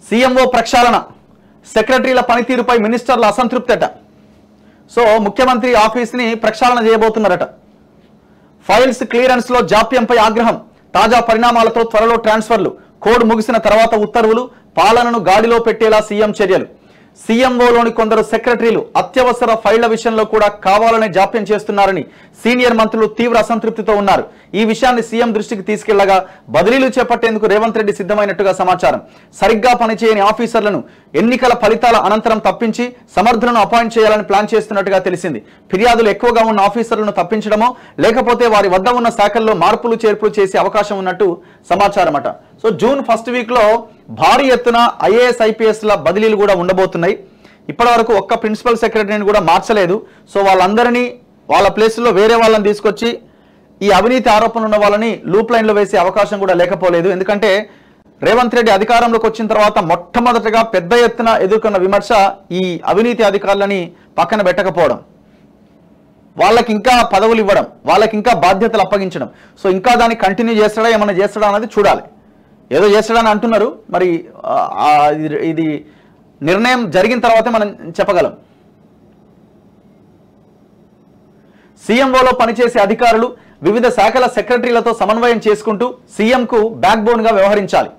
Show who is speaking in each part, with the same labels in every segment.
Speaker 1: CMO ప్రక్షాళన, సెక్రటరీల పనితీరుపై మినిస్టర్ల అసంతృప్తట. So ముఖ్యమంత్రి ఆఫీస్ని ప్రక్షాళన చేయబోతున్నారట. ఫైల్స్ క్లియరెన్స్ లో జాప్యంపై ఆగ్రహం, తాజా పరిణామాలతో త్వరలో ట్రాన్స్ఫర్లు, కోడ్ ముగిసిన తర్వాత ఉత్తర్వులు, పాలనను గాడిలో పెట్టేలా సీఎం చర్యలు. సీఎంఓలోని కొందరు సెక్రటరీలు అత్యవసర ఫైళ్ల విషయంలో కూడా కావాలనే జాప్యం చేస్తున్నారని సీనియర్ మంత్రులు తీవ్ర అసంతృప్తితో ఉన్నారు. ఈ విషయాన్ని సీఎం దృష్టికి తీసుకెళ్లగా బదిలీలు చేపట్టేందుకు రేవంత్ రెడ్డి సిద్ధమైనట్టుగా సమాచారం. సరిగ్గా పనిచేయని ఆఫీసర్లను ఎన్నికల ఫలితాల అనంతరం తప్పించి సమర్థులను అపాయింట్ చేయాలని ప్లాన్ చేస్తున్నట్టుగా తెలిసింది. ఫిర్యాదులు ఎక్కువగా ఉన్న ఆఫీసర్లను తప్పించడమో లేకపోతే వారి వద్ద ఉన్న శాఖల్లో మార్పులు చేర్పులు చేసే అవకాశం ఉన్నట్టు సమాచారం అట. సో జూన్ ఫస్ట్ వీక్ లో భారీ ఎత్తున ఐఏఎస్ ఐపీఎస్ల బదిలీలు కూడా ఉండబోతున్నాయి. ఇప్పటి వరకు ఒక్క ప్రిన్సిపల్ సెక్రటరీని కూడా మార్చలేదు. సో వాళ్ళందరినీ వాళ్ళ ప్లేస్లో వేరే వాళ్ళని తీసుకొచ్చి ఈ అవినీతి ఆరోపణలు ఉన్న వాళ్ళని లూప్ లైన్లో వేసే అవకాశం కూడా లేకపోలేదు. ఎందుకంటే రేవంత్ రెడ్డి అధికారంలోకి వచ్చిన తర్వాత మొట్టమొదటగా పెద్ద ఎత్తున ఎదుర్కొన్న విమర్శ ఈ అవినీతి అధికారులని పక్కన పెట్టకపోవడం, వాళ్ళకి ఇంకా పదవులు ఇవ్వడం, వాళ్ళకి ఇంకా బాధ్యతలు అప్పగించడం. సో ఇంకా దాన్ని కంటిన్యూ చేస్తాడా ఏమైనా చేస్తాడా అనేది చూడాలి. ఏదో చేస్తాడని అంటున్నారు, మరి ఇది నిర్ణయం జరిగిన తర్వాతే మనం చెప్పగలం. సీఎంఓలో పనిచేసే అధికారులు వివిధ శాఖల సెక్రటరీలతో సమన్వయం చేసుకుంటూ సీఎంకు బ్యాక్ బోన్ గా వ్యవహరించాలి.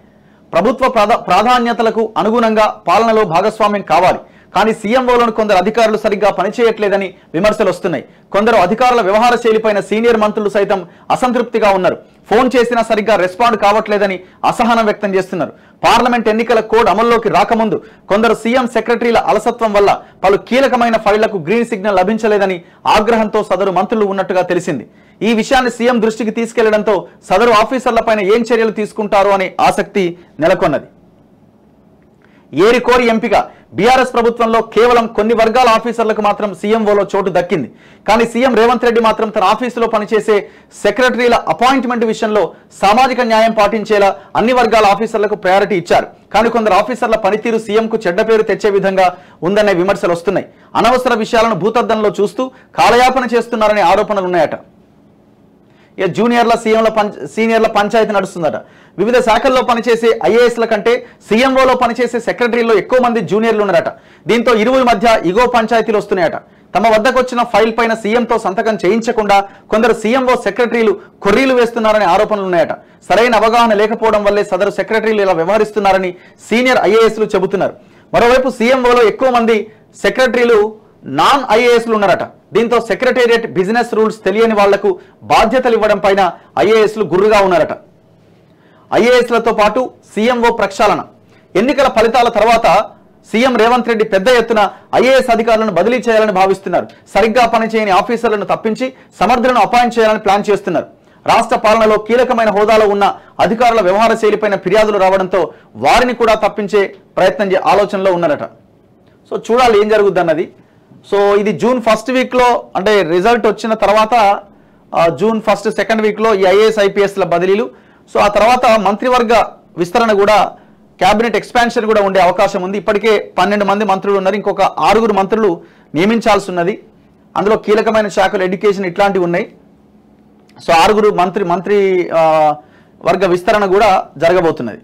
Speaker 1: ప్రభుత్వ ప్రాధాన్యతలకు అనుగుణంగా పాలనలో భాగస్వామ్యం కావాలి. కానీ సీఎంఓలోని కొందరు అధికారులు సరిగ్గా పనిచేయట్లేదని విమర్శలు వస్తున్నాయి. కొందరు అధికారుల వ్యవహార శైలిపైన సీనియర్ మంత్రులు సైతం అసంతృప్తిగా ఉన్నారు. ఫోన్ చేసినా సరిగ్గా రెస్పాండ్ కావట్లేదని అసహనం వ్యక్తం చేస్తున్నారు. పార్లమెంట్ ఎన్నికల కోడ్ అమల్లోకి రాకముందు కొందరు సీఎం సెక్రటరీల అలసత్వం వల్ల పలు కీలకమైన ఫైళ్లకు గ్రీన్ సిగ్నల్ లభించలేదని ఆగ్రహంతో సదరు మంత్రులు ఉన్నట్టుగా తెలిసింది. ఈ విషయాన్ని సీఎం దృష్టికి తీసుకెళ్లడంతో సదరు ఆఫీసర్లపైన ఏం చర్యలు తీసుకుంటారో అనే ఆసక్తి నెలకొన్నది. ఏరికోరి ఎంపిక, బీఆర్ఎస్ ప్రభుత్వంలో కేవలం కొన్ని వర్గాల ఆఫీసర్లకు మాత్రం సీఎంఓలో చోటు దక్కింది. కానీ సీఎం రేవంత్ రెడ్డి మాత్రం తన ఆఫీసులో పనిచేసే సెక్రటరీల అపాయింట్మెంట్ విషయంలో సామాజిక న్యాయం పాటించేలా అన్ని వర్గాల ఆఫీసర్లకు ప్రయారిటీ ఇచ్చారు. కానీ కొందరు ఆఫీసర్ల పనితీరు సీఎంకు చెడ్డ పేరు తెచ్చే విధంగా ఉందనే విమర్శలు వస్తున్నాయి. అనవసర విషయాలను భూతద్దంలో చూస్తూ కాలయాపన చేస్తున్నారనే ఆరోపణలు ఉన్నాయట. ఇక సీనియర్ల పంచాయతీ నడుస్తుందట. వివిధ శాఖల్లో పనిచేసే ఐఏఎస్ల కంటే సీఎంఓలో పనిచేసే సెక్రటరీల్లో ఎక్కువ మంది జూనియర్లు ఉన్నారట. దీంతో ఇరువురి మధ్య ఇగో పంచాయతీలు వస్తున్నాయట. తమ వద్దకు వచ్చిన ఫైల్ పైన సీఎంతో సంతకం చేయించకుండా కొందరు సీఎంఓ సెక్రటరీలు కొర్రీలు వేస్తున్నారనే ఆరోపణలు ఉన్నాయట. సరైన అవగాహన లేకపోవడం వల్లే సదరు సెక్రటరీలు ఇలా వ్యవహరిస్తున్నారని సీనియర్ ఐఏఎస్లు చెబుతున్నారు. మరోవైపు సీఎంఓలో ఎక్కువ మంది సెక్రటరీలు నాన్ ఐఏఎస్లు ఉన్నారట. దీంతో సెక్రటేరియట్ బిజినెస్ రూల్స్ తెలియని వాళ్లకు బాధ్యతలు ఇవ్వడం పైన ఐఏఎస్లు గుర్రుగా ఉన్నారట. ఐఏఎస్లతో పాటు సీఎంఓ ప్రక్షాళన, ఎన్నికల ఫలితాల తర్వాత సీఎం రేవంత్ రెడ్డి పెద్ద ఎత్తున ఐఏఎస్ అధికారులను బదిలీ చేయాలని భావిస్తున్నారు. సరిగ్గా పనిచేయని ఆఫీసర్లను తప్పించి సమర్థులను అపాయింట్ చేయాలని ప్లాన్ చేస్తున్నారు. రాష్ట్ర పాలనలో కీలకమైన హోదాలో ఉన్న అధికారుల వ్యవహార శైలిపైన ఫిర్యాదులు రావడంతో వారిని కూడా తప్పించే ప్రయత్నం ఆలోచనలో ఉన్నారట. సో చూడాలి ఏం జరుగుద్ది అన్నది. సో ఇది జూన్ ఫస్ట్ వీక్లో అంటే రిజల్ట్ వచ్చిన తర్వాత జూన్ ఫస్ట్ సెకండ్ వీక్లో ఈ ఐఏఎస్ ఐపీఎస్ల బదిలీలు. సో ఆ తర్వాత మంత్రివర్గ విస్తరణ కూడా, క్యాబినెట్ ఎక్స్పాన్షన్ కూడా ఉండే అవకాశం ఉంది. ఇప్పటికే 12 మంది మంత్రులు ఉన్నారు, ఇంకొక 6 మంత్రులు నియమించాల్సి ఉన్నది. అందులో కీలకమైన శాఖలు ఎడ్యుకేషన్ ఇట్లాంటివి ఉన్నాయి. సో 6 మంత్రి వర్గ విస్తరణ కూడా జరగబోతున్నది.